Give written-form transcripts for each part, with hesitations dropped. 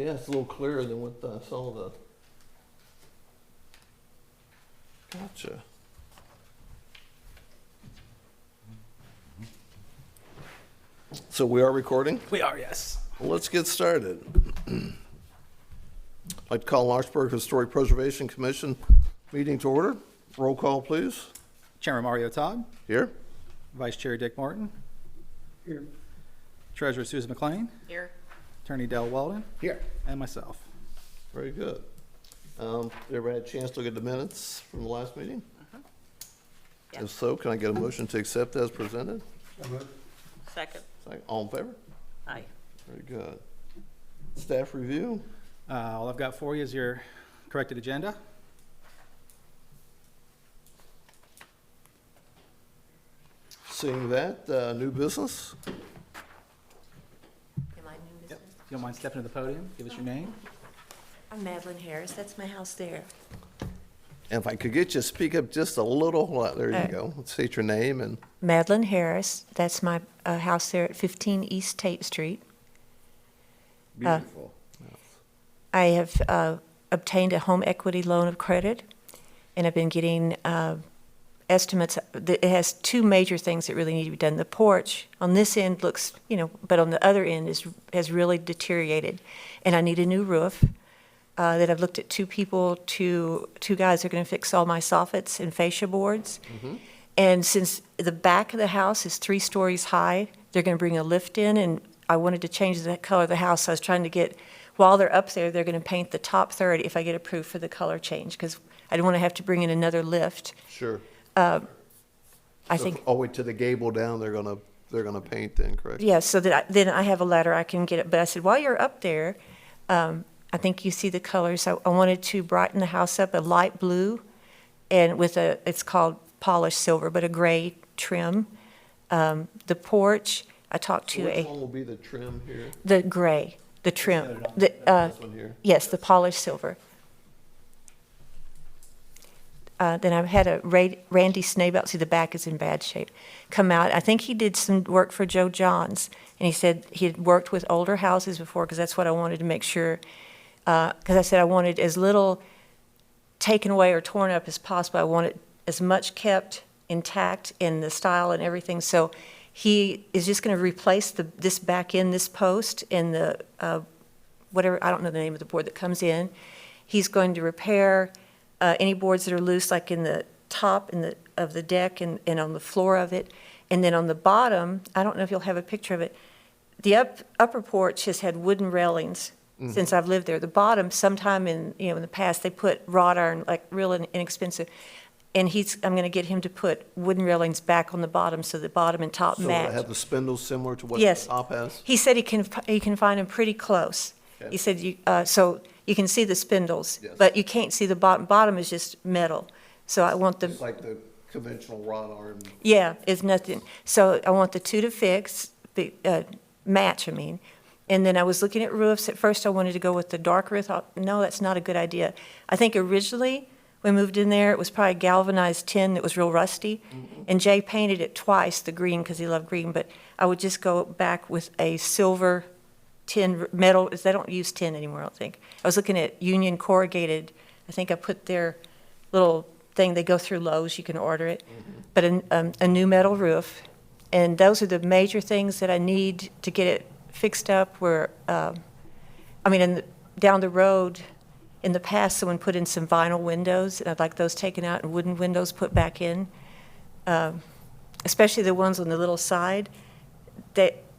Yeah, it's a little clearer than what I saw the. Gotcha. So we are recording? We are, yes. Well, let's get started. I'd like to call Lawrenceburg Historic Preservation Commission meeting to order. Roll call, please. Chairman Mario Todd, Here. Vice Chair Dick Martin. Here. Treasurer Susan McLean, Here. Attorney Dell Weldon, Here. and myself. Very good. Everybody had a chance to look at the minutes from the last meeting? Yes. If so, can I get a motion to accept as presented? Second. Second. All in favor? Aye. Very good. Staff review? All I've got for you is your corrected agenda. Seeing that, new business? Am I new business? If you don't mind stepping to the podium, give us your name. I'm Madeline Harris. That's my house there. And if I could get you to speak up just a little, well, there you go. Let's state your name and, Madeline Harris. That's my house there at 15 East Tate Street. beautiful. I have obtained a home equity loan of credit, and I've been getting estimates. It has two major things that really need to be done. The porch on this end looks, but on the other end has really deteriorated, and I need a new roof. That I've looked at two guys that are going to fix all my soffits and fascia boards. Mm-hmm. And since the back of the house is 3 stories high, they're going to bring a lift in, and I wanted to change the color of the house. So I was trying to get, while they're up there, they're going to paint the top third if I get approved for the color change, because I don't want to have to bring in another lift. Sure. I So think, all the way to the gable down, they're gonna paint then, correct? yeah, so that then I have a ladder, I can get it. But I said, while you're up there, I think you see the colors. I wanted to brighten the house up a light blue and with it's called polished silver, but a gray trim. The porch, I talked to Which one will be the trim here? the gray, the trim. This one here? Yes, the polished silver. Then I've had a Randy Snabeout, see the back is in bad shape, come out. I think he did some work for Joe Johns, and he said he had worked with older houses before, because that's what I wanted to make sure. Because I said I wanted as little taken away or torn up as possible. I wanted as much kept intact in the style and everything. So he is just going to replace this back end, this post, and the whatever, I don't know the name of the board that comes in. He's going to repair any boards that are loose, like in the top of the deck and on the floor of it. And then on the bottom, I don't know if you'll have a picture of it, the upper porch has had wooden railings since I've lived there. The bottom, sometime in the past, they put wrought iron, like real inexpensive. And I'm going to get him to put wooden railings back on the bottom, so the bottom and top So will match. it have the spindles similar to what the Yes. top has? He said he can find them pretty close. Okay. He said so you can see the spindles, Yes. but you can't see the bottom. Bottom is just metal. So I want It's like the conventional wrought iron. yeah, it's nothing. So I want the two to match, I mean. And then I was looking at roofs. At first I wanted to go with the dark roof. No, that's not a good idea. I think originally when we moved in there, it was probably galvanized tin that was real rusty. Mm-hmm. And Jay painted it twice, the green, because he loved green. But I would just go back with a silver tin metal. They don't use tin anymore, I don't think. I was looking at Union Corrugated. I think I put their little thing. They go through Lowe's. You can order it. Mm-hmm. But a new metal roof. And those are the major things that I need to get it fixed up. Where, down the road, in the past, someone put in some vinyl windows, and I'd like those taken out and wooden windows put back in, especially the ones on the little side.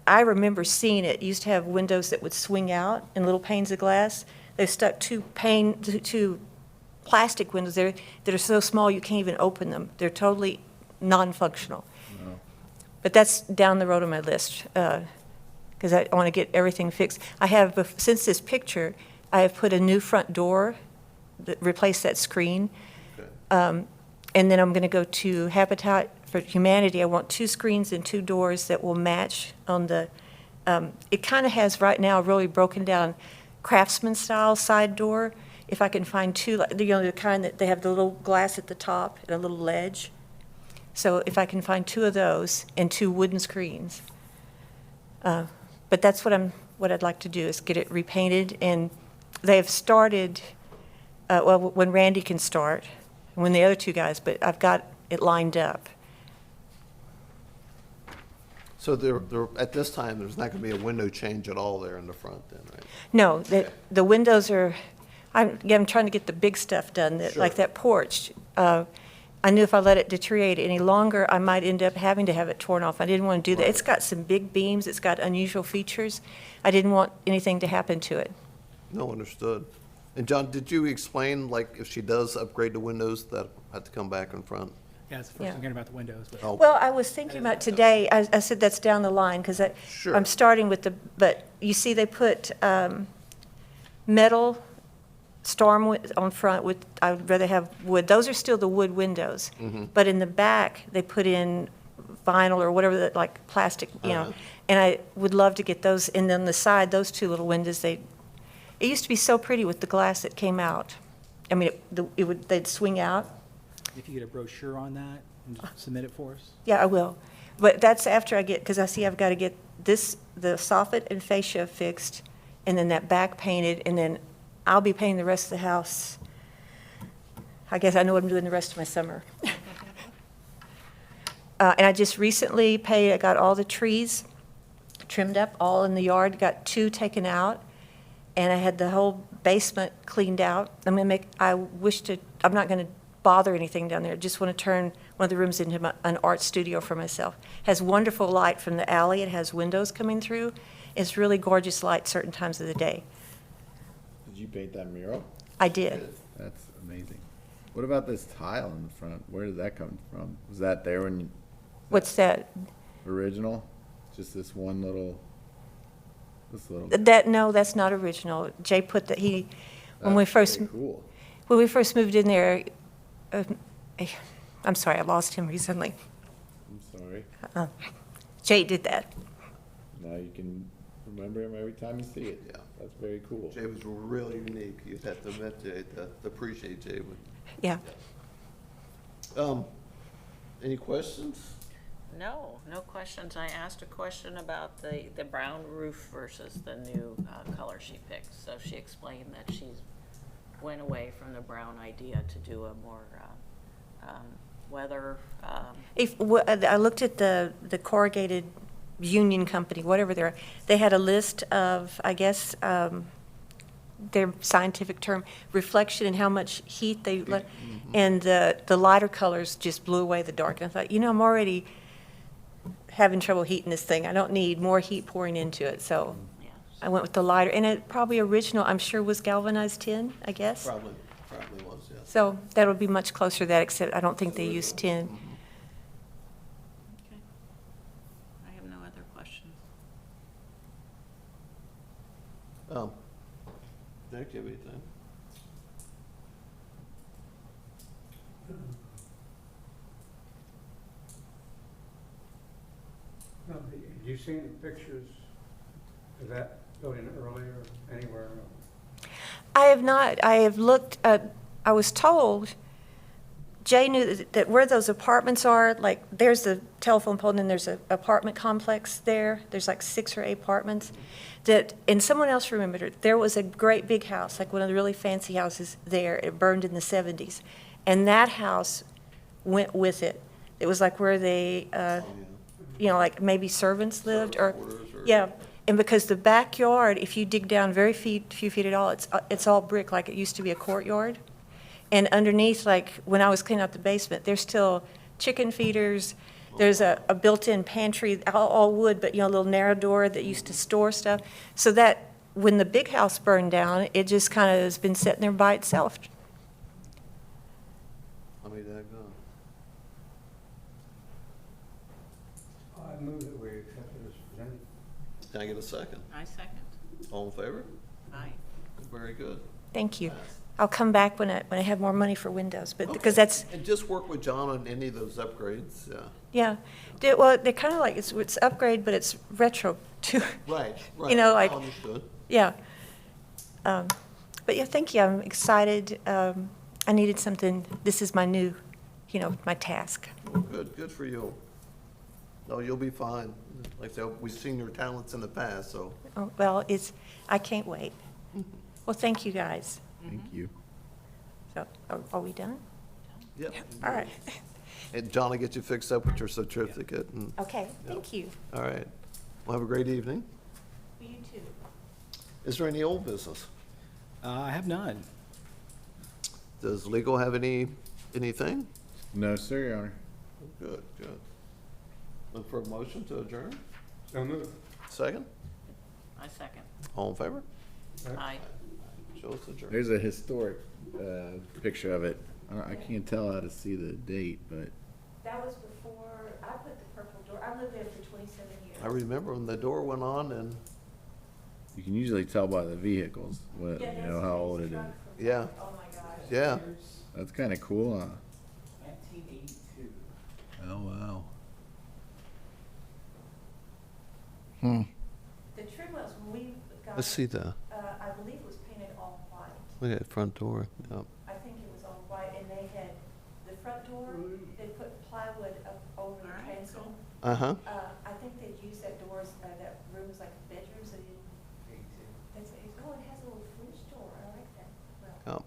I remember seeing it. Used to have windows that would swing out and little panes of glass. They've stuck two plastic windows there that are so small you can't even open them. They're totally non-functional. No. But that's down the road on my list, because I want to get everything fixed. I have, since this picture, I have put a new front door that replaced that screen. Okay. And then I'm going to go to Habitat for Humanity. I want 2 screens and 2 doors that will match on the, it kind of has right now a really broken down craftsman style side door. If I can find 2, like, the kind that they have the little glass at the top and a little ledge. So if I can find 2 of those and 2 wooden screens. But that's what I'm what I'd like to do, is get it repainted, and they have started, well, when Randy can start, when the other two guys, but I've got it lined up. So at this time, there's not going to be a window change at all there in the front then, right? No, the windows are, I'm trying to get the big stuff done, like Sure. that porch. I knew if I let it deteriorate any longer, I might end up having to have it torn off. I didn't want to do that. Right. It's got some big beams, it's got unusual features. I didn't want anything to happen to it. No, understood. And John, did you explain, like, if she does upgrade the windows, that have to come back in front? Yeah, it's the first Yeah. I'm hearing about the windows, but Oh, Well, I was thinking about today, I said that's down the line, because Sure. I'm starting with but you see they put metal storm on front with, I would rather have wood. Those are still the wood windows. Mm-hmm. But in the back, they put in vinyl or whatever, that like plastic, Uh-huh. And I would love to get those. And then the side, those two little windows, it used to be so pretty with the glass that came out. I mean, they'd swing out. if you get a brochure on that and just submit it for us. Yeah, I will. But that's after I get, because I see I've got to get the soffit and fascia fixed, and then that back painted, and then I'll be painting the rest of the house. I guess I know what I'm doing the rest of my summer. And I just recently I got all the trees trimmed up, all in the yard, got 2 taken out, and I had the whole basement cleaned out. I'm not going to bother anything down there. Just want to turn one of the rooms into an art studio for myself. Has wonderful light from the alley. It has windows coming through. It's really gorgeous light certain times of the day. Did you paint that mural? I did. That's amazing. What about this tile in the front? Where did that come from? Was that there when What's that? original? Just this one little, No, that's not original. Jay put that, when we That's first, very cool. when we first moved in there, I'm sorry, I lost him recently. I'm sorry. Jay did that. Now you can remember him every time you see it. Yeah. That's very cool. Jay was really unique. You'd have to admit, Jay, to appreciate Jay. Yeah. Any questions? No, no questions. I asked a question about the brown roof versus the new color she picked. So she explained that she's went away from the brown idea to do a more weather. I looked at the corrugated union company, whatever they had a list of, I guess, their scientific term, reflection and how much heat they let, and the lighter colors just blew away the dark. And I thought, I'm already having trouble heating this thing. I don't need more heat pouring into it. So Yeah. I went with the lighter, and it probably original, I'm sure, was galvanized tin, I guess. Probably was, yes. So that would be much closer to that, except I don't think they use tin. Okay. I have no other questions. Nick, do you have anything? No, have you seen the pictures of that building earlier, anywhere? I have not. I have looked, I was told, Jay knew that where those apartments are, like, there's the telephone pole, and then there's an apartment complex there. There's like 6 or 8 apartments. And someone else remembered it. There was a great big house, like one of the really fancy houses there. It burned in the 70s. And that house went with it. It was like where they, like maybe servants lived, or, yeah. And because the backyard, if you dig down very few feet at all, it's all brick, like it used to be a courtyard. And underneath, like when I was cleaning out the basement, there's still chicken feeders. There's a built-in pantry, all wood, but a little narrow door that used to store stuff. So that when the big house burned down, it just kind of has been sitting there by itself. I mean, that gone. I move that we accept it as presented. Can I get a second? I second. All in favor? Aye. Very good. Thank you. I'll come back when I have more money for windows, but because that's, And just work with John on any of those upgrades, yeah. yeah. Well, they're kind of like, it's upgrade, but it's retro too. Right. Like, Understood. yeah. But yeah, thank you. I'm excited. I needed something. This is my new, my task. Well, good for you. No, you'll be fine. Like I said, we've seen your talents in the past, so. Oh, well, I can't wait. Well, thank you, guys. Thank you. So, are we done? Yep. All right. And John will get you fixed up with your certificate. And, Okay, thank you. all right. Well, have a great evening. You too. Is there any old business? I have none. Does legal have anything? No, sir, Your Honor. Good, good. Look for a motion to adjourn. So moved. Second? I second. All in favor? Aye. Show us adjourned. There's a historic picture of it. I can't tell how to see the date, but That was before, I put the purple door, I lived there for 27 years. I remember when the door went on and, you can usually tell by the vehicles what Yeah, you that's know how a old it is. truck from- yeah, Oh, my gosh. yeah. That's kind of cool, huh? 1982. Oh wow. The trim wells, when we got. Let's see the, I believe it was painted all white. look at that front door. Yep. I think it was all white, and they had, the front door, they put plywood up over the Alright, transom. cool. Uh-huh. I think they'd used that doors, that room was like bedrooms, they didn't, that's, oh, it has a little French door, I like that. Well, Yep.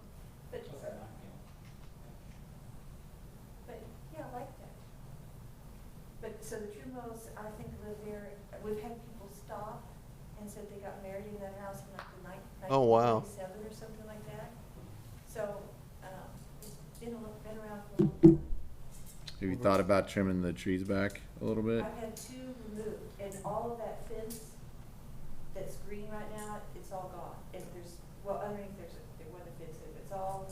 but, yeah, I like that. But, so the Trumos, I think, live there, we've had people stop and said they got married in that house in like the Oh, wow. 1997 or something like that. So, it's been around for a long time. Have you thought about trimming the trees back a little bit? I've had two removed, and all of that fence that's green right now, it's all gone. And there's, well, underneath there wasn't a fence, it's all,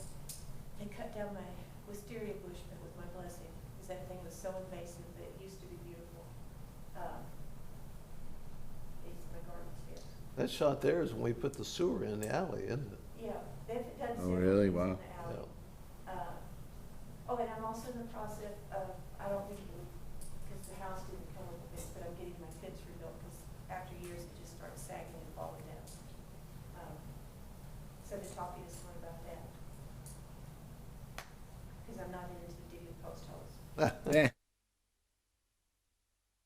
they cut down my wisteria bush, but with my blessing, because that thing was so invasive that it used to be beautiful. It's my garden stairs. That shot there is when we put the sewer in the alley, isn't it? Yeah, they've done Oh, several really? things in Wow. the alley. Oh, and I'm also in the process of, I don't think it would, because the house didn't come with a fence, but I'm getting my fence rebuilt, because after years, it just starts sagging and falling down. So they're talking to someone about that. Because I'm not into digging post holes. Yeah.